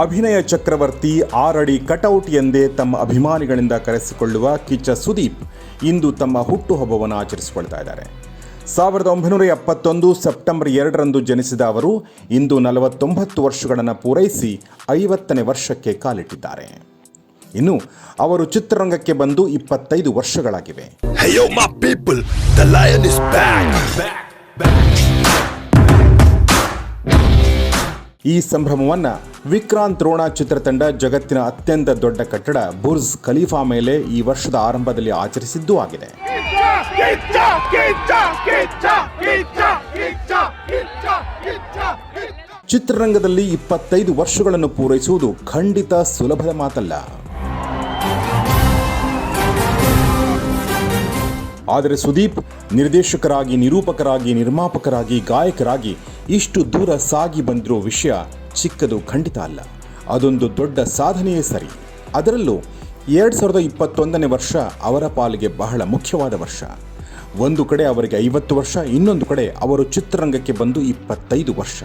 ಅಭಿನಯ ಚಕ್ರವರ್ತಿ 6 ಅಡಿ ಕಟೌಟ್ ಎಂದೇ ತಮ್ಮ ಅಭಿಮಾನಿಗಳಿಂದ ಕರೆಸಿಕೊಳ್ಳುವ ಕಿಚ್ಚ ಸುದೀಪ್ ಇಂದು ತಮ್ಮ ಹುಟ್ಟುಹಬ್ಬವನ್ನು ಆಚರಿಸಿಕೊಳ್ತಾ ಇದ್ದಾರೆ. 1971 ಸೆಪ್ಟೆಂಬರ್ 2ರಂದು ಜನಿಸಿದ ಅವರು ಇಂದು 49 ವರ್ಷಗಳನ್ನು ಪೂರೈಸಿ 50ನೇ ವರ್ಷಕ್ಕೆ ಕಾಲಿಟ್ಟಿದ್ದಾರೆ. ಇನ್ನು ಅವರು ಚಿತ್ರರಂಗಕ್ಕೆ ಬಂದು 25 ವರ್ಷಗಳಾಗಿವೆ. Hey yo my people, the lion is back. ಈ ಸಂಭ್ರಮವನ್ನು ವಿಕ್ರಾಂತ್ ರೋಣ ಚಿತ್ರತಂಡ ಜಗತ್ತಿನ ಅತ್ಯಂತ ದೊಡ್ಡ ಕಟ್ಟಡ ಬುರ್ಜ್ ಖಲೀಫಾ ಮೇಲೆ ಈ ವರ್ಷದ ಆರಂಭದಲ್ಲಿ ಆಚರಿಸಿದ್ದೂ ಆಗಿದೆ. ಚಿತ್ರರಂಗದಲ್ಲಿ 25 ವರ್ಷಗಳನ್ನು ಪೂರೈಸುವುದು ಖಂಡಿತ ಸುಲಭದ ಮಾತಲ್ಲ. ಆದರೆ ಸುದೀಪ್ ನಿರ್ದೇಶಕರಾಗಿ, ನಿರೂಪಕರಾಗಿ, ನಿರ್ಮಾಪಕರಾಗಿ, ಗಾಯಕರಾಗಿ ಇಷ್ಟು ದೂರ ಸಾಗಿ ಬಂದಿರೋ ವಿಷಯ ಚಿಕ್ಕದು ಖಂಡಿತ ಅಲ್ಲ. ಅದೊಂದು ದೊಡ್ಡ ಸಾಧನೆಯೇ ಸರಿ. ಅದರಲ್ಲೂ 2021ನೇ ವರ್ಷ ಅವರ ಪಾಲಿಗೆ ಬಹಳ ಮುಖ್ಯವಾದ ವರ್ಷ. ಒಂದು ಕಡೆ ಅವರಿಗೆ 50 ವರ್ಷ, ಇನ್ನೊಂದು ಕಡೆ ಅವರು ಚಿತ್ರರಂಗಕ್ಕೆ ಬಂದು 25 ವರ್ಷ.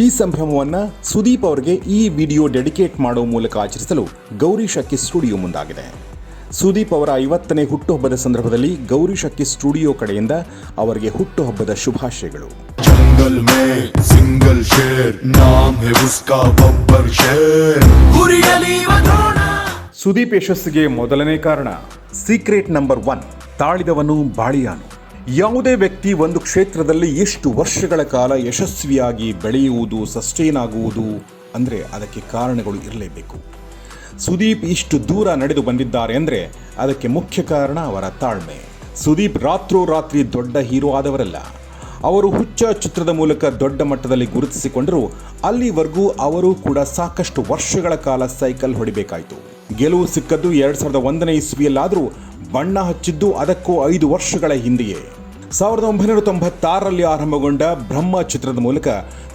ಈ ಸಂಭ್ರಮವನ್ನು ಸುದೀಪ್ ಅವರಿಗೆ ಈ ವಿಡಿಯೋ ಡೆಡಿಕೇಟ್ ಮಾಡುವ ಮೂಲಕ ಆಚರಿಸಲು ಗೌರಿ ಶಕ್ಕಿ ಸ್ಟುಡಿಯೋ ಮುಂದಾಗಿದೆ. ಸುದೀಪ್ ಅವರ 50ನೇ ಹುಟ್ಟುಹಬ್ಬದ ಸಂದರ್ಭದಲ್ಲಿ ಗೌರಿ ಶಕ್ಕಿ ಸ್ಟುಡಿಯೋ ಕಡೆಯಿಂದ ಅವರಿಗೆ ಹುಟ್ಟುಹಬ್ಬದ ಶುಭಾಶಯಗಳು. जंगल में सिंगल शेर नाम है उसका बब्बर शेर. ಸುದೀಪ್ ಯಶಸ್ಸಿಗೆ ಮೊದಲನೇ ಕಾರಣ ಸೀಕ್ರೆಟ್ ನಂಬರ್ 1, ತಾಳಿದವನು ಬಾಳಿಯಾನು. ಯಾವುದೇ ವ್ಯಕ್ತಿ ಒಂದು ಕ್ಷೇತ್ರದಲ್ಲಿ ಎಷ್ಟು ವರ್ಷಗಳ ಕಾಲ ಯಶಸ್ವಿಯಾಗಿ ಬೆಳೆಯುವುದು, ಸಸ್ಟೈನ್ ಆಗುವುದು ಅಂದರೆ ಅದಕ್ಕೆ ಕಾರಣಗಳು ಇರಲೇಬೇಕು. ಸುದೀಪ್ ಇಷ್ಟು ದೂರ ನಡೆದು ಬಂದಿದ್ದಾರೆ ಅಂದರೆ ಅದಕ್ಕೆ ಮುಖ್ಯ ಕಾರಣ ಅವರ ತಾಳ್ಮೆ. ಸುದೀಪ್ ರಾತ್ರೋರಾತ್ರಿ ದೊಡ್ಡ ಹೀರೋ ಆದವರಲ್ಲ. ಅವರು ಹುಚ್ಚ ಚಿತ್ರದ ಮೂಲಕ ದೊಡ್ಡ ಮಟ್ಟದಲ್ಲಿ ಗುರುತಿಸಿಕೊಂಡರೂ ಅಲ್ಲಿವರೆಗೂ ಅವರು ಕೂಡ ಸಾಕಷ್ಟು ವರ್ಷಗಳ ಕಾಲ ಸೈಕಲ್ ಹೊಡಿಬೇಕಾಯಿತು. ಗೆಲುವು ಸಿಕ್ಕದ್ದು 2001ನೇ ಇಸ್ವಿಯಲ್ಲಾದರೂ ಬಣ್ಣ ಹಚ್ಚಿದ್ದು ಅದಕ್ಕೂ 5 ವರ್ಷಗಳ ಹಿಂದೆಯೇ. 1996ರಲ್ಲಿ ಆರಂಭಗೊಂಡ ಬ್ರಹ್ಮ ಚಿತ್ರದ ಮೂಲಕ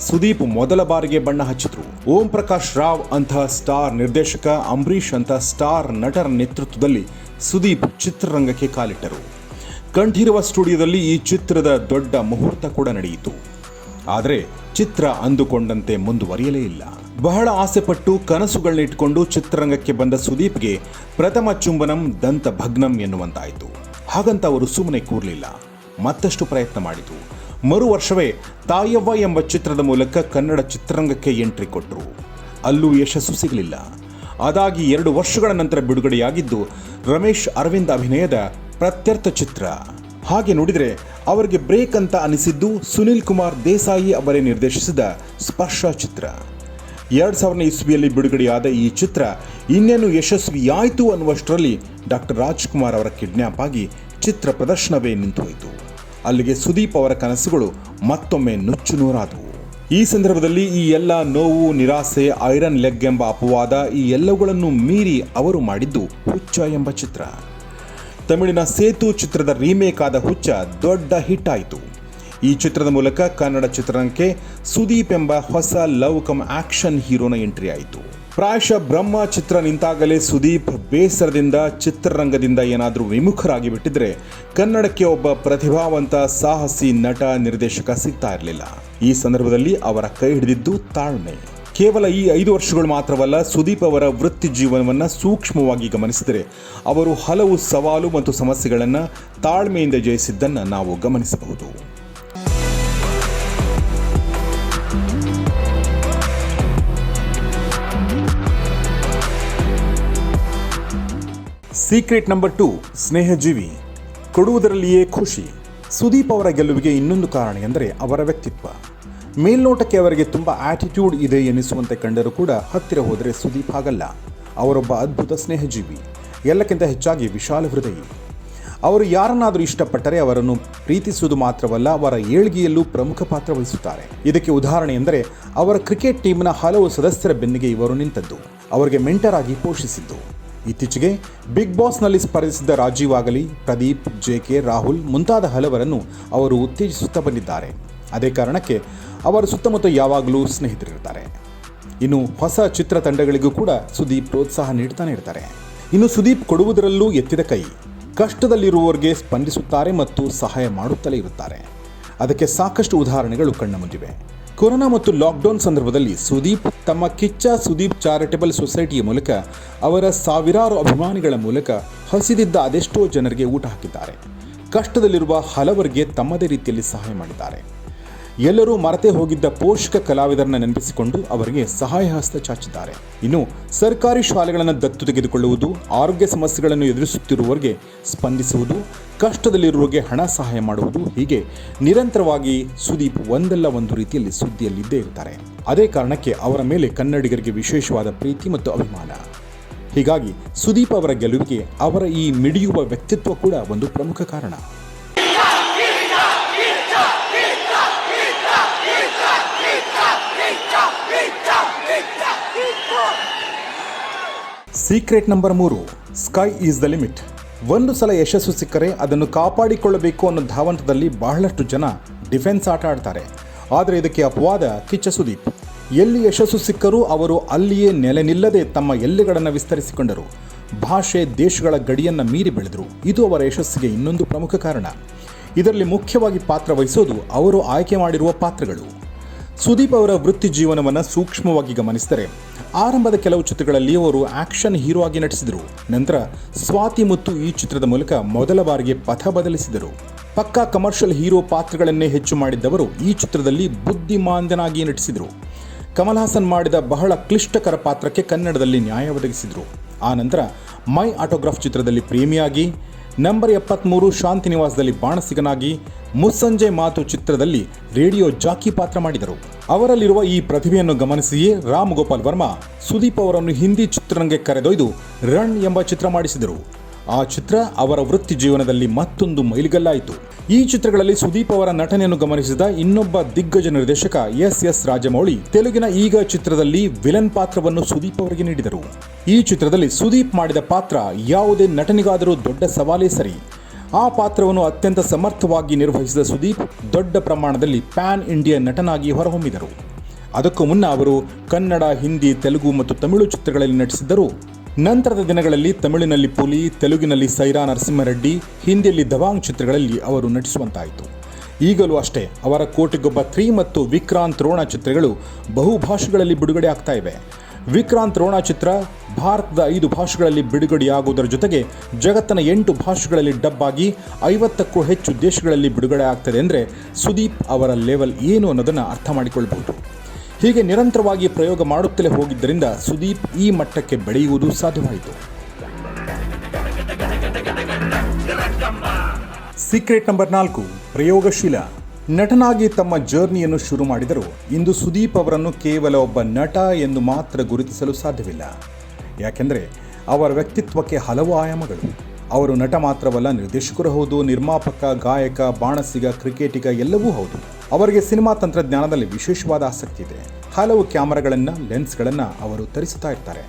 ಸುದೀಪ್ ಮೊದಲ ಬಾರಿಗೆ ಬಣ್ಣ ಹಚ್ಚಿದ್ರು. ಓಂ ಪ್ರಕಾಶ್ ರಾವ್ ಅಂತಹ ಸ್ಟಾರ್ ನಿರ್ದೇಶಕ, ಅಂಬರೀಷ್ ಅಂತ ಸ್ಟಾರ್ ನಟರ ನೇತೃತ್ವದಲ್ಲಿ ಸುದೀಪ್ ಚಿತ್ರರಂಗಕ್ಕೆ ಕಾಲಿಟ್ಟರು. ಕಂಠೀರವ ಸ್ಟುಡಿಯೋದಲ್ಲಿ ಈ ಚಿತ್ರದ ದೊಡ್ಡ ಮುಹೂರ್ತ ಕೂಡ ನಡೆಯಿತು. ಆದರೆ ಚಿತ್ರ ಅಂದುಕೊಂಡಂತೆ ಮುಂದುವರಿಯಲೇ ಇಲ್ಲ. ಬಹಳ ಆಸೆಪಟ್ಟು ಕನಸುಗಳನ್ನಿಟ್ಟುಕೊಂಡು ಚಿತ್ರರಂಗಕ್ಕೆ ಬಂದ ಸುದೀಪ್ಗೆ ಪ್ರಥಮ ಚುಂಬನಂ ದಂತ ಭಗ್ನಂ ಎನ್ನುವಂತಾಯಿತು. ಹಾಗಂತ ಅವರು ಸುಮ್ಮನೆ ಕೂರಲಿಲ್ಲ, ಮತ್ತಷ್ಟು ಪ್ರಯತ್ನ ಮಾಡಿತು. ಮರು ವರ್ಷವೇ ತಾಯವ್ವ ಎಂಬ ಚಿತ್ರದ ಮೂಲಕ ಕನ್ನಡ ಚಿತ್ರರಂಗಕ್ಕೆ ಎಂಟ್ರಿ ಕೊಟ್ಟರು. ಅಲ್ಲೂ ಯಶಸ್ಸು ಸಿಗಲಿಲ್ಲ. ಅದಾಗಿ 2 ವರ್ಷಗಳ ನಂತರ ಬಿಡುಗಡೆಯಾಗಿದ್ದು ರಮೇಶ್ ಅರವಿಂದ್ ಅಭಿನಯದ ಪ್ರತ್ಯರ್ಥ ಚಿತ್ರ. ಹಾಗೆ ನೋಡಿದರೆ ಅವರಿಗೆ ಬ್ರೇಕ್ ಅಂತ ಅನಿಸಿದ್ದು ಸುನಿಲ್ ಕುಮಾರ್ ದೇಸಾಯಿ ಅವರೇ ನಿರ್ದೇಶಿಸಿದ ಸ್ಪರ್ಶ ಚಿತ್ರ. 2000ನೇ ಇಸ್ವಿಯಲ್ಲಿ ಬಿಡುಗಡೆಯಾದ ಈ ಚಿತ್ರ ಇನ್ನೇನು ಯಶಸ್ವಿಯಾಯಿತು ಅನ್ನುವಷ್ಟರಲ್ಲಿ ಡಾಕ್ಟರ್ ರಾಜ್ಕುಮಾರ್ ಅವರ ಕಿಡ್ನ್ಯಾಪ್ ಆಗಿ ಚಿತ್ರ ಪ್ರದರ್ಶನವೇ ನಿಂತುಹೋಯಿತು. ಅಲ್ಲಿಗೆ ಸುದೀಪ್ ಅವರ ಕನಸುಗಳು ಮತ್ತೊಮ್ಮೆ ನುಚ್ಚುನೂರಾದವು. ಈ ಸಂದರ್ಭದಲ್ಲಿ ಈ ಎಲ್ಲ ನೋವು, ನಿರಾಸೆ, ಐರನ್ ಲೆಗ್ ಎಂಬ ಅಪವಾದ ಈ ಎಲ್ಲವುಗಳನ್ನು ಮೀರಿ ಅವರು ಮಾಡಿದ್ದು ಹುಚ್ಚ ಎಂಬ ಚಿತ್ರ. ತಮಿಳಿನ ಸೇತು ಚಿತ್ರದ ರೀಮೇಕ್ ಆದ ಹುಚ್ಚ ದೊಡ್ಡ ಹಿಟ್ ಆಯಿತು. ಈ ಚಿತ್ರದ ಮೂಲಕ ಕನ್ನಡ ಚಿತ್ರರಂಗಕ್ಕೆ ಸುದೀಪ್ ಎಂಬ ಹೊಸ ಲವ್ ಕಮ್ ಆಕ್ಷನ್ ಹೀರೋನ ಎಂಟ್ರಿ ಆಯಿತು. ಪ್ರಾಯಶಃ ಬ್ರಹ್ಮ ಚಿತ್ರ ನಿಂತಾಗಲೇ ಸುದೀಪ್ ಬೇಸರದಿಂದ ಚಿತ್ರರಂಗದಿಂದ ಏನಾದರೂ ವಿಮುಖರಾಗಿ ಬಿಟ್ಟಿದ್ರೆ ಕನ್ನಡಕ್ಕೆ ಒಬ್ಬ ಪ್ರತಿಭಾವಂತ ಸಾಹಸಿ ನಟ, ನಿರ್ದೇಶಕ ಸಿಗ್ತಾ ಇರಲಿಲ್ಲ. ಈ ಸಂದರ್ಭದಲ್ಲಿ ಅವರ ಕೈ ಹಿಡಿದಿದ್ದು ತಾಳ್ಮೆ. ಕೇವಲ ಈ 5 ವರ್ಷಗಳು ಮಾತ್ರವಲ್ಲ, ಸುದೀಪ್ ಅವರ ವೃತ್ತಿ ಜೀವನವನ್ನು ಸೂಕ್ಷ್ಮವಾಗಿ ಗಮನಿಸಿದರೆ ಅವರು ಹಲವು ಸವಾಲು ಮತ್ತು ಸಮಸ್ಯೆಗಳನ್ನು ತಾಳ್ಮೆಯಿಂದ ಜಯಿಸಿದ್ದನ್ನು ನಾವು ಗಮನಿಸಬಹುದು. Secret number 2, ಸ್ನೇಹಜೀವಿ. ಕೊಡುವುದರಲ್ಲಿಯೇ ಖುಷಿ. ಸುದೀಪ್ ಅವರ ಗೆಲುವಿಗೆ ಇನ್ನೊಂದು ಕಾರಣ ಎಂದರೆ ಅವರ ವ್ಯಕ್ತಿತ್ವ. ಮೇಲ್ನೋಟಕ್ಕೆ ಅವರಿಗೆ ತುಂಬ ಆಟಿಟ್ಯೂಡ್ ಇದೆ ಎನಿಸುವಂತೆ ಕಂಡರೂ ಕೂಡ ಹತ್ತಿರ ಹೋದರೆ ಸುದೀಪ್ ಹಾಗಲ್ಲ. ಅವರೊಬ್ಬ ಅದ್ಭುತ ಸ್ನೇಹಜೀವಿ, ಎಲ್ಲಕ್ಕಿಂತ ಹೆಚ್ಚಾಗಿ ವಿಶಾಲ ಹೃದಯಿ. ಅವರು ಯಾರನ್ನಾದರೂ ಇಷ್ಟಪಟ್ಟರೆ ಅವರನ್ನು ಪ್ರೀತಿಸುವುದು ಮಾತ್ರವಲ್ಲ, ಅವರ ಏಳ್ಗೆಯಲ್ಲೂ ಪ್ರಮುಖ ಪಾತ್ರ ವಹಿಸುತ್ತಾರೆ. ಇದಕ್ಕೆ ಉದಾಹರಣೆ ಎಂದರೆ ಅವರ ಕ್ರಿಕೆಟ್ ಟೀಮ್ನ ಹಲವು ಸದಸ್ಯರ ಬೆನ್ನಿಗೆ ಇವರು ನಿಂತದ್ದು, ಅವರಿಗೆ ಮೆಂಟರ್ ಆಗಿ ಪೋಷಿಸಿದ್ದು. ಇತ್ತೀಚೆಗೆ ಬಿಗ್ ಬಾಸ್ನಲ್ಲಿ ಸ್ಪರ್ಧಿಸಿದ್ದ ರಾಜೀವ್ ಆಗಲಿ, ಪ್ರದೀಪ್, JK, ರಾಹುಲ್ ಮುಂತಾದ ಹಲವರನ್ನು ಅವರು ಉತ್ತೇಜಿಸುತ್ತಾ ಬಂದಿದ್ದಾರೆ. ಅದೇ ಕಾರಣಕ್ಕೆ ಅವರ ಸುತ್ತಮುತ್ತ ಯಾವಾಗಲೂ ಸ್ನೇಹಿತರಿರ್ತಾರೆ. ಇನ್ನು ಹೊಸ ಚಿತ್ರತಂಡಗಳಿಗೂ ಕೂಡ ಸುದೀಪ್ ಪ್ರೋತ್ಸಾಹ ನೀಡ್ತಾನೆ ಇರ್ತಾರೆ. ಇನ್ನು ಸುದೀಪ್ ಕೊಡುವುದರಲ್ಲೂ ಎತ್ತಿದ ಕೈ. ಕಷ್ಟದಲ್ಲಿರುವವರಿಗೆ ಸ್ಪಂದಿಸುತ್ತಾರೆ ಮತ್ತು ಸಹಾಯ ಮಾಡುತ್ತಲೇ ಇರುತ್ತಾರೆ. ಅದಕ್ಕೆ ಸಾಕಷ್ಟು ಉದಾಹರಣೆಗಳು ಕಣ್ಣ ಮುಂದಿವೆ. ಕೊರೋನಾ ಮತ್ತು ಲಾಕ್ಡೌನ್ ಸಂದರ್ಭದಲ್ಲಿ ಸುದೀಪ್ ತಮ್ಮ ಕಿಚ್ಚ ಸುದೀಪ್ ಚಾರಿಟಬಲ್ ಸೊಸೈಟಿಯ ಮೂಲಕ ಅವರ ಸಾವಿರಾರು ಅಭಿಮಾನಿಗಳ ಮೂಲಕ ಹಸಿದಿದ್ದ ಅದೆಷ್ಟೋ ಜನರಿಗೆ ಊಟ ಹಾಕಿದ್ದಾರೆ. ಕಷ್ಟದಲ್ಲಿರುವ ಹಲವರಿಗೆ ತಮ್ಮದೇ ರೀತಿಯಲ್ಲಿ ಸಹಾಯ ಮಾಡಿದ್ದಾರೆ. ಎಲ್ಲರೂ ಮರೆತೇ ಹೋಗಿದ್ದ ಪೋಷಕ ಕಲಾವಿದರನ್ನು ನೆನಪಿಸಿಕೊಂಡು ಅವರಿಗೆ ಸಹಾಯ ಹಸ್ತ ಚಾಚಿದ್ದಾರೆ. ಇನ್ನು ಸರ್ಕಾರಿ ಶಾಲೆಗಳನ್ನು ದತ್ತು ತೆಗೆದುಕೊಳ್ಳುವುದು, ಆರೋಗ್ಯ ಸಮಸ್ಯೆಗಳನ್ನು ಎದುರಿಸುತ್ತಿರುವವರಿಗೆ ಸ್ಪಂದಿಸುವುದು, ಕಷ್ಟದಲ್ಲಿರುವವರಿಗೆ ಹಣ ಸಹಾಯ ಮಾಡುವುದು, ಹೀಗೆ ನಿರಂತರವಾಗಿ ಸುದೀಪ್ ಒಂದಲ್ಲ ಒಂದು ರೀತಿಯಲ್ಲಿ ಸುದ್ದಿಯಲ್ಲಿದ್ದೇ ಇರ್ತಾರೆ. ಅದೇ ಕಾರಣಕ್ಕೆ ಅವರ ಮೇಲೆ ಕನ್ನಡಿಗರಿಗೆ ವಿಶೇಷವಾದ ಪ್ರೀತಿ ಮತ್ತು ಅಭಿಮಾನ. ಹೀಗಾಗಿ ಸುದೀಪ್ ಅವರ ಗೆಲುವಿಗೆ ಅವರ ಈ ಮಿಡಿಯುವ ವ್ಯಕ್ತಿತ್ವ ಕೂಡ ಒಂದು ಪ್ರಮುಖ ಕಾರಣ. Secret number 3, sky is the limit. ಒಂದು ಸಲ ಯಶಸ್ಸು ಸಿಕ್ಕರೆ ಅದನ್ನು ಕಾಪಾಡಿಕೊಳ್ಳಬೇಕು ಅನ್ನೋ ಧಾವಂತದಲ್ಲಿ ಬಹಳಷ್ಟು ಜನ ಡಿಫೆನ್ಸ್ ಆಟ ಆಡ್ತಾರೆ. ಆದರೆ ಇದಕ್ಕೆ ಅಪವಾದ ಕಿಚ್ಚ ಸುದೀಪ್. ಎಲ್ಲಿ ಯಶಸ್ಸು ಸಿಕ್ಕರೂ ಅವರು ಅಲ್ಲಿಯೇ ನೆಲೆ ನಿಲ್ಲದೆ ತಮ್ಮ ಎಲ್ಲೆಗಳನ್ನು ವಿಸ್ತರಿಸಿಕೊಂಡರು. ಭಾಷೆ, ದೇಶಗಳ ಗಡಿಯನ್ನು ಮೀರಿ ಬೆಳೆದರು. ಇದು ಅವರ ಯಶಸ್ಸಿಗೆ ಇನ್ನೊಂದು ಪ್ರಮುಖ ಕಾರಣ. ಇದರಲ್ಲಿ ಮುಖ್ಯವಾಗಿ ಪಾತ್ರ ವಹಿಸೋದು ಅವರು ಆಯ್ಕೆ ಮಾಡಿರುವ ಪಾತ್ರಗಳು. ಸುದೀಪ್ ಅವರ ವೃತ್ತಿ ಜೀವನವನ್ನು ಸೂಕ್ಷ್ಮವಾಗಿ ಗಮನಿಸಿದರೆ ಆರಂಭದ ಕೆಲವು ಚಿತ್ರಗಳಲ್ಲಿ ಅವರು ಆಕ್ಷನ್ ಹೀರೋ ಆಗಿ ನಟಿಸಿದರು. ನಂತರ ಸ್ವಾತಿ ಮುತ್ತು ಈ ಚಿತ್ರದ ಮೂಲಕ ಮೊದಲ ಬಾರಿಗೆ ಪಥ ಬದಲಿಸಿದರು. ಪಕ್ಕಾ ಕಮರ್ಷಿಯಲ್ ಹೀರೋ ಪಾತ್ರಗಳನ್ನೇ ಹೆಚ್ಚು ಮಾಡಿದ್ದವರು ಈ ಚಿತ್ರದಲ್ಲಿ ಬುದ್ಧಿಮಾಂದ್ಯನಾಗಿ ನಟಿಸಿದರು. ಕಮಲ್ ಹಾಸನ್ ಮಾಡಿದ ಬಹಳ ಕ್ಲಿಷ್ಟಕರ ಪಾತ್ರಕ್ಕೆ ಕನ್ನಡದಲ್ಲಿ ನ್ಯಾಯ ಒದಗಿಸಿದರು. ಆ ನಂತರ ಮೈ ಆಟೋಗ್ರಾಫ್ ಚಿತ್ರದಲ್ಲಿ ಪ್ರೇಮಿಯಾಗಿ, ನಂಬರ್ 73 ಶಾಂತಿನಿವಾಸದಲ್ಲಿ ಬಾಣಸಿಗನಾಗಿ, ಮುಸ್ಸಂಜೆ ಮಾತು ಚಿತ್ರದಲ್ಲಿ ರೇಡಿಯೋ ಜಾಕಿ ಪಾತ್ರ ಮಾಡಿದರು. ಅವರಲ್ಲಿರುವ ಈ ಪ್ರತಿಭೆಯನ್ನು ಗಮನಿಸಿಯೇ ರಾಮ್ ಗೋಪಾಲ್ ವರ್ಮಾ ಸುದೀಪ್ ಅವರನ್ನು ಹಿಂದಿ ಚಿತ್ರರಂಗಕ್ಕೆ ಕರೆದೊಯ್ದು ರನ್ ಎಂಬ ಚಿತ್ರ ಮಾಡಿಸಿದರು. ಆ ಚಿತ್ರ ಅವರ ವೃತ್ತಿ ಜೀವನದಲ್ಲಿ ಮತ್ತೊಂದು ಮೈಲಿಗಲ್ಲಾಯಿತು. ಈ ಚಿತ್ರಗಳಲ್ಲಿ ಸುದೀಪ್ ಅವರ ನಟನೆಯನ್ನು ಗಮನಿಸಿದ ಇನ್ನೊಬ್ಬ ದಿಗ್ಗಜ ನಿರ್ದೇಶಕ ಎಸ್ ರಾಜಮೌಳಿ ತೆಲುಗಿನ ಈಗ ಚಿತ್ರದಲ್ಲಿ ವಿಲನ್ ಪಾತ್ರವನ್ನು ಸುದೀಪ್ ಅವರಿಗೆ ನೀಡಿದರು. ಈ ಚಿತ್ರದಲ್ಲಿ ಸುದೀಪ್ ಮಾಡಿದ ಪಾತ್ರ ಯಾವುದೇ ನಟನಿಗಾದರೂ ದೊಡ್ಡ ಸವಾಲೇ ಸರಿ. ಆ ಪಾತ್ರವನ್ನು ಅತ್ಯಂತ ಸಮರ್ಥವಾಗಿ ನಿರ್ವಹಿಸಿದ ಸುದೀಪ್ ದೊಡ್ಡ ಪ್ರಮಾಣದಲ್ಲಿ ಪ್ಯಾನ್ ಇಂಡಿಯಾ ನಟನಾಗಿ ಹೊರಹೊಮ್ಮಿದರು. ಅದಕ್ಕೂ ಮುನ್ನ ಅವರು ಕನ್ನಡ, ಹಿಂದಿ, ತೆಲುಗು ಮತ್ತು ತಮಿಳು ಚಿತ್ರಗಳಲ್ಲಿ ನಟಿಸಿದ್ದರು. ನಂತರದ ದಿನಗಳಲ್ಲಿ ತಮಿಳಿನಲ್ಲಿ ಪುಲಿ, ತೆಲುಗಿನಲ್ಲಿ ಸೈರಾ ನರಸಿಂಹರೆಡ್ಡಿ, ಹಿಂದಿಯಲ್ಲಿ ದವಾಂಗ್ ಚಿತ್ರಗಳಲ್ಲಿ ಅವರು ನಟಿಸುವಂತಾಯಿತು. ಈಗಲೂ ಅಷ್ಟೇ ಅವರ ಕೋಟಿಗೊಬ್ಬ 3 ಮತ್ತು ವಿಕ್ರಾಂತ್ ರೋಣ ಚಿತ್ರಗಳು ಬಹುಭಾಷೆಗಳಲ್ಲಿ ಬಿಡುಗಡೆ ಆಗ್ತಾ ಇವೆ. ವಿಕ್ರಾಂತ್ ರೋಣ ಚಿತ್ರ ಭಾರತದ 5 ಭಾಷೆಗಳಲ್ಲಿ ಬಿಡುಗಡೆಯಾಗುವುದರ ಜೊತೆಗೆ ಜಗತ್ತಿನ 8 ಭಾಷೆಗಳಲ್ಲಿ ಡಬ್ ಆಗಿ 50ಕ್ಕೂ ಹೆಚ್ಚು ದೇಶಗಳಲ್ಲಿ ಬಿಡುಗಡೆ ಆಗ್ತದೆ ಅಂದರೆ ಸುದೀಪ್ ಅವರ ಲೆವೆಲ್ ಏನು ಅನ್ನೋದನ್ನು ಅರ್ಥ ಮಾಡಿಕೊಳ್ಬಹುದು. ಹೀಗೆ ನಿರಂತರವಾಗಿ ಪ್ರಯೋಗ ಮಾಡುತ್ತಲೇ ಹೋಗಿದ್ದರಿಂದ ಸುದೀಪ್ ಈ ಮಟ್ಟಕ್ಕೆ ಬೆಳೆಯುವುದು ಸಾಧ್ಯವಾಯಿತು. Secret number 4, ಪ್ರಯೋಗಶೀಲ. ನಟನಾಗಿ ತಮ್ಮ ಜರ್ನಿಯನ್ನು ಶುರು ಮಾಡಿದರು. ಇಂದು ಸುದೀಪ್ ಅವರನ್ನು ಕೇವಲ ಒಬ್ಬ ನಟ ಎಂದು ಮಾತ್ರ ಗುರುತಿಸಲು ಸಾಧ್ಯವಿಲ್ಲ. ಯಾಕೆಂದರೆ ಅವರ ವ್ಯಕ್ತಿತ್ವಕ್ಕೆ ಹಲವು ಆಯಾಮಗಳು. ಅವರು ನಟ ಮಾತ್ರವಲ್ಲ, ನಿರ್ದೇಶಕರು ಹೌದು, ನಿರ್ಮಾಪಕ, ಗಾಯಕ, ಬಾಣಸಿಗ, ಕ್ರಿಕೆಟಿಗ ಎಲ್ಲವೂ ಹೌದು. ಅವರಿಗೆ ಸಿನಿಮಾ ತಂತ್ರಜ್ಞಾನದಲ್ಲಿ ವಿಶೇಷವಾದ ಆಸಕ್ತಿ ಇದೆ. ಹಲವು ಕ್ಯಾಮರಾಗಳನ್ನು, ಲೆನ್ಸ್ಗಳನ್ನು ಅವರು ತರಿಸುತ್ತಾ ಇರ್ತಾರೆ.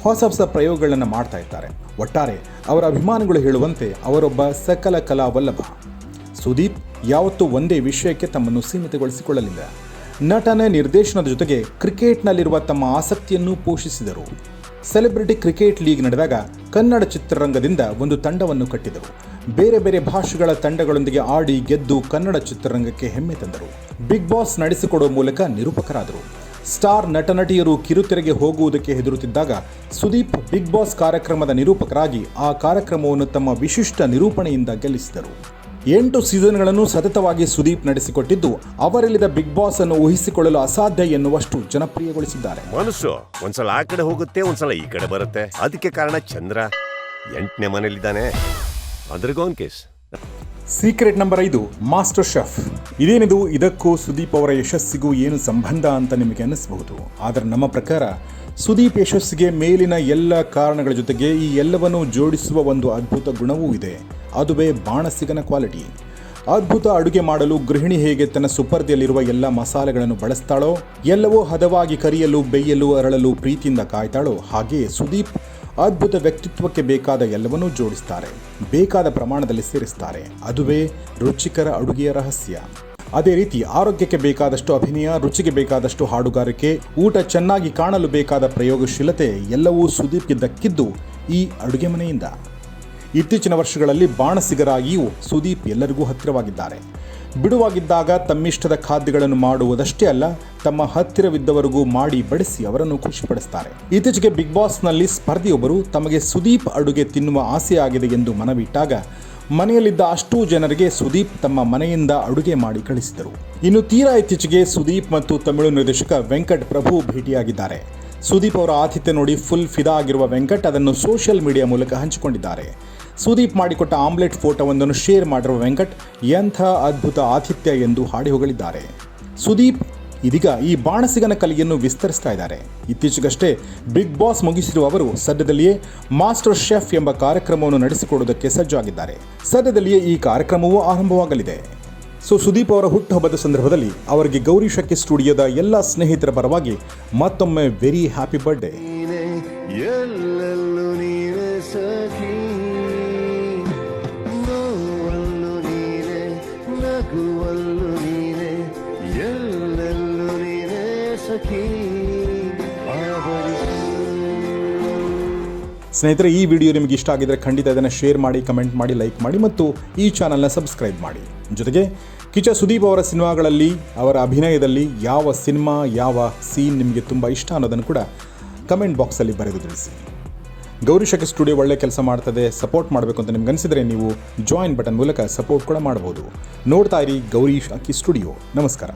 ಹೊಸ ಪ್ರಯೋಗಗಳನ್ನು ಮಾಡ್ತಾ ಇರ್ತಾರೆ. ಒಟ್ಟಾರೆ ಅವರ ಅಭಿಮಾನಿಗಳು ಹೇಳುವಂತೆ ಅವರೊಬ್ಬ ಸಕಲ ಕಲಾವಲ್ಲಭ. ಸುದೀಪ್ ಯಾವತ್ತೂ ಒಂದೇ ವಿಷಯಕ್ಕೆ ತಮ್ಮನ್ನು ಸೀಮಿತಗೊಳಿಸಿಕೊಳ್ಳಲಿಲ್ಲ. ನಟನೆ, ನಿರ್ದೇಶನದ ಜೊತೆಗೆ ಕ್ರಿಕೆಟ್ನಲ್ಲಿರುವ ತಮ್ಮ ಆಸಕ್ತಿಯನ್ನು ಪೋಷಿಸಿದರು. ಸೆಲೆಬ್ರಿಟಿ ಕ್ರಿಕೆಟ್ ಲೀಗ್ ನಡೆದಾಗ ಕನ್ನಡ ಚಿತ್ರರಂಗದಿಂದ ಒಂದು ತಂಡವನ್ನು ಕಟ್ಟಿದರು. ಬೇರೆ ಬೇರೆ ಭಾಷೆಗಳ ತಂಡಗಳೊಂದಿಗೆ ಆಡಿ ಗೆದ್ದು ಕನ್ನಡ ಚಿತ್ರರಂಗಕ್ಕೆ ಹೆಮ್ಮೆ ತಂದರು. ಬಿಗ್ ಬಾಸ್ ನಡೆಸಿಕೊಡುವ ಮೂಲಕ ನಿರೂಪಕರಾದರು. ಸ್ಟಾರ್ ನಟನಟಿಯರು ಕಿರುತೆರೆಗೆ ಹೋಗುವುದಕ್ಕೆ ಹೆದರುತ್ತಿದ್ದಾಗ ಸುದೀಪ್ ಬಿಗ್ ಬಾಸ್ ಕಾರ್ಯಕ್ರಮದ ನಿರೂಪಕರಾಗಿ ಆ ಕಾರ್ಯಕ್ರಮವನ್ನು ತಮ್ಮ ವಿಶಿಷ್ಟ ನಿರೂಪಣೆಯಿಂದ ಗೆಲ್ಲಿಸಿದರು. 8 ಸೀಸನ್ಗಳನ್ನು ಸತತವಾಗಿ ಸುದೀಪ್ ನಡೆಸಿಕೊಟ್ಟಿದ್ದು ಅವರಲ್ಲಿದ್ದ ಬಿಗ್ ಬಾಸ್ ಅನ್ನು ಊಹಿಸಿಕೊಳ್ಳಲು ಅಸಾಧ್ಯ ಎನ್ನುವಷ್ಟು ಜನಪ್ರಿಯಗೊಳಿಸಿದ್ದಾರೆ. ಮನಸ್ಸು ಒಂದ್ಸಲ ಆ ಕಡೆ ಹೋಗುತ್ತೆ, ಒಂದ್ಸಲ ಈ ಕಡೆ ಬರುತ್ತೆ. ಅದಕ್ಕೆ ಕಾರಣ ಚಂದ್ರ 8ನೇ ಮನೇಲಿದ್ದಾನೆ. ಅದ್ರಿಗೋನ್ case. Secret number 5, master chef. ಇದೇನಿದು, ಇದಕ್ಕೂ ಸುದೀಪ್ ಅವರ ಯಶಸ್ಸಿಗೂ ಏನು ಸಂಬಂಧ ಅಂತ ನಿಮಗೆ ಅನ್ನಿಸಬಹುದು. ಆದರೆ ನಮ್ಮ ಪ್ರಕಾರ ಸುದೀಪ್ ಯಶಸ್ಸಿಗೆ ಮೇಲಿನ ಎಲ್ಲ ಕಾರಣಗಳ ಜೊತೆಗೆ ಈ ಎಲ್ಲವನ್ನೂ ಜೋಡಿಸುವ ಒಂದು ಅದ್ಭುತ ಗುಣವೂ ಇದೆ. ಅದುವೇ ಬಾಣಸಿಗನ ಕ್ವಾಲಿಟಿ. ಅದ್ಭುತ ಅಡುಗೆ ಮಾಡಲು ಗೃಹಿಣಿ ಹೇಗೆ ತನ್ನ ಸುಪರ್ದಿಯಲ್ಲಿರುವ ಎಲ್ಲ ಮಸಾಲೆಗಳನ್ನು ಬಳಸ್ತಾಳೋ, ಎಲ್ಲವೂ ಹದವಾಗಿ ಕರಿಯಲು, ಬೇಯಲು, ಅರಳಲು ಪ್ರೀತಿಯಿಂದ ಕಾಯ್ತಾಳೋ, ಹಾಗೆಯೇ ಸುದೀಪ್ ಅದ್ಭುತ ವ್ಯಕ್ತಿತ್ವಕ್ಕೆ ಬೇಕಾದ ಎಲ್ಲವನ್ನೂ ಜೋಡಿಸ್ತಾರೆ. ಬೇಕಾದ ಪ್ರಮಾಣದಲ್ಲಿ ಸೇರಿಸ್ತಾರೆ. ಅದುವೇ ರುಚಿಕರ ಅಡುಗೆಯ ರಹಸ್ಯ. ಅದೇ ರೀತಿ ಆರೋಗ್ಯಕ್ಕೆ ಬೇಕಾದಷ್ಟು ಅಭಿನಯ, ರುಚಿಗೆ ಬೇಕಾದಷ್ಟು ಹಾಡುಗಾರಿಕೆ, ಊಟ ಚೆನ್ನಾಗಿ ಕಾಣಲು ಬೇಕಾದ ಪ್ರಯೋಗಶೀಲತೆ ಎಲ್ಲವೂ ಸುದೀಪ್ಗೆ ದಕ್ಕಿದ್ದು ಈ ಅಡುಗೆ ಮನೆಯಿಂದ. ಇತ್ತೀಚಿನ ವರ್ಷಗಳಲ್ಲಿ ಬಾಣಸಿಗರಾಗಿಯೂ ಸುದೀಪ್ ಎಲ್ಲರಿಗೂ ಹತ್ತಿರವಾಗಿದ್ದಾರೆ. ಬಿಡುವಾಗಿದ್ದಾಗ ತಮ್ಮಿಷ್ಟದ ಖಾದ್ಯಗಳನ್ನು ಮಾಡುವುದಷ್ಟೇ ಅಲ್ಲ, ತಮ್ಮ ಹತ್ತಿರವಿದ್ದವರಿಗೂ ಮಾಡಿ ಬಡಿಸಿ ಅವರನ್ನು ಖುಷಿಪಡಿಸ್ತಾರೆ. ಇತ್ತೀಚೆಗೆ ಬಿಗ್ ಬಾಸ್ನಲ್ಲಿ ಸ್ಪರ್ಧಿಯೊಬ್ಬರು ತಮಗೆ ಸುದೀಪ್ ಅಡುಗೆ ತಿನ್ನುವ ಆಸೆಯಾಗಿದೆ ಎಂದು ಮನವಿಟ್ಟಾಗ ಮನೆಯಲ್ಲಿದ್ದ ಅಷ್ಟೂ ಜನರಿಗೆ ಸುದೀಪ್ ತಮ್ಮ ಮನೆಯಿಂದ ಅಡುಗೆ ಮಾಡಿ ಕಳಿಸಿದರು. ಇನ್ನು ತೀರಾ ಇತ್ತೀಚೆಗೆ ಸುದೀಪ್ ಮತ್ತು ತಮಿಳು ನಿರ್ದೇಶಕ ವೆಂಕಟ್ ಪ್ರಭು ಭೇಟಿಯಾಗಿದ್ದಾರೆ. ಸುದೀಪ್ ಅವರ ಆತಿಥ್ಯ ನೋಡಿ ಫುಲ್ ಫಿದಾ ಆಗಿರುವ ವೆಂಕಟ್ ಅದನ್ನು ಸೋಷಿಯಲ್ ಮೀಡಿಯಾ ಮೂಲಕ ಹಂಚಿಕೊಂಡಿದ್ದಾರೆ. ಸುದೀಪ್ ಮಾಡಿಕೊಟ್ಟ ಆಮ್ಲೆಟ್ ಫೋಟೋವೊಂದನ್ನು ಶೇರ್ ಮಾಡಿರುವ ವೆಂಕಟ್ ಎಂಥ ಅದ್ಭುತ ಆತಿಥ್ಯ ಎಂದು ಹಾಡಿ ಹೊಗಳಿದ್ದಾರೆ. ಸುದೀಪ್ ಇದೀಗ ಈ ಬಾಣಸಿಗನ ಕಲೆಯನ್ನು ವಿಸ್ತರಿಸ್ತಾ ಇದ್ದಾರೆ. ಇತ್ತೀಚೆಗಷ್ಟೇ ಬಿಗ್ ಬಾಸ್ ಮುಗಿಸಿರುವ ಅವರು ಸದ್ಯದಲ್ಲಿಯೇ ಮಾಸ್ಟರ್ ಶೆಫ್ ಎಂಬ ಕಾರ್ಯಕ್ರಮವನ್ನು ನಡೆಸಿಕೊಡುವುದಕ್ಕೆ ಸಜ್ಜಾಗಿದ್ದಾರೆ. ಸದ್ಯದಲ್ಲಿಯೇ ಈ ಕಾರ್ಯಕ್ರಮವೂ ಆರಂಭವಾಗಲಿದೆ. ಸುದೀಪ್ ಅವರ ಹುಟ್ಟುಹಬ್ಬದ ಸಂದರ್ಭದಲ್ಲಿ ಅವರಿಗೆ ಗೌರಿ ಶಕ್ಕಿ ಸ್ಟುಡಿಯೋದ ಎಲ್ಲ ಸ್ನೇಹಿತರ ಪರವಾಗಿ ಮತ್ತೊಮ್ಮೆ ವೆರಿ ಹ್ಯಾಪಿ ಬರ್ಡೇ. ಎಲ್ಲೆಲ್ಲೂ ನೀನೆ ಸಖಿ, ನೋವಲ್ಲೂ ನೀನೆ, ನಗುವಲ್ಲೂ ನೀನೆ, ಎಲ್ಲೆಲ್ಲೂ ನೀನೆ ಸಖಿ. ಸ್ನೇಹಿತರೆ, ಈ ವಿಡಿಯೋ ನಿಮಗೆ ಇಷ್ಟ ಆಗಿದ್ರೆ ಖಂಡಿತ ಇದನ್ನು ಶೇರ್ ಮಾಡಿ, ಕಮೆಂಟ್ ಮಾಡಿ, ಲೈಕ್ ಮಾಡಿ ಮತ್ತು ಈ ಚಾನಲ್ನ ಸಬ್ಸ್ಕ್ರೈಬ್ ಮಾಡಿ. ಜೊತೆಗೆ ಕಿಚ್ಚ ಸುದೀಪ್ ಅವರ ಸಿನಿಮಾಗಳಲ್ಲಿ ಅವರ ಅಭಿನಯದಲ್ಲಿ ಯಾವ ಸಿನಿಮಾ ಯಾವ ಸೀನ್ ನಿಮಗೆ ತುಂಬ ಇಷ್ಟ ಅನ್ನೋದನ್ನು ಕೂಡ ಕಮೆಂಟ್ ಬಾಕ್ಸಲ್ಲಿ ಬರೆದು ತಿಳಿಸಿ. ಗೌರಿ ಶಕ್ಕಿ ಸ್ಟುಡಿಯೋ ಒಳ್ಳೆ ಕೆಲಸ ಮಾಡ್ತದೆ, ಸಪೋರ್ಟ್ ಮಾಡಬೇಕು ಅಂತ ನಿಮ್ಗೆ ಅನಿಸಿದರೆ ನೀವು ಜಾಯಿನ್ ಬಟನ್ ಮೂಲಕ ಸಪೋರ್ಟ್ ಕೂಡ ಮಾಡ್ಬೋದು. ನೋಡ್ತಾ ಇರಿ ಗೌರಿ ಶಕ್ಕಿ ಸ್ಟುಡಿಯೋ. ನಮಸ್ಕಾರ.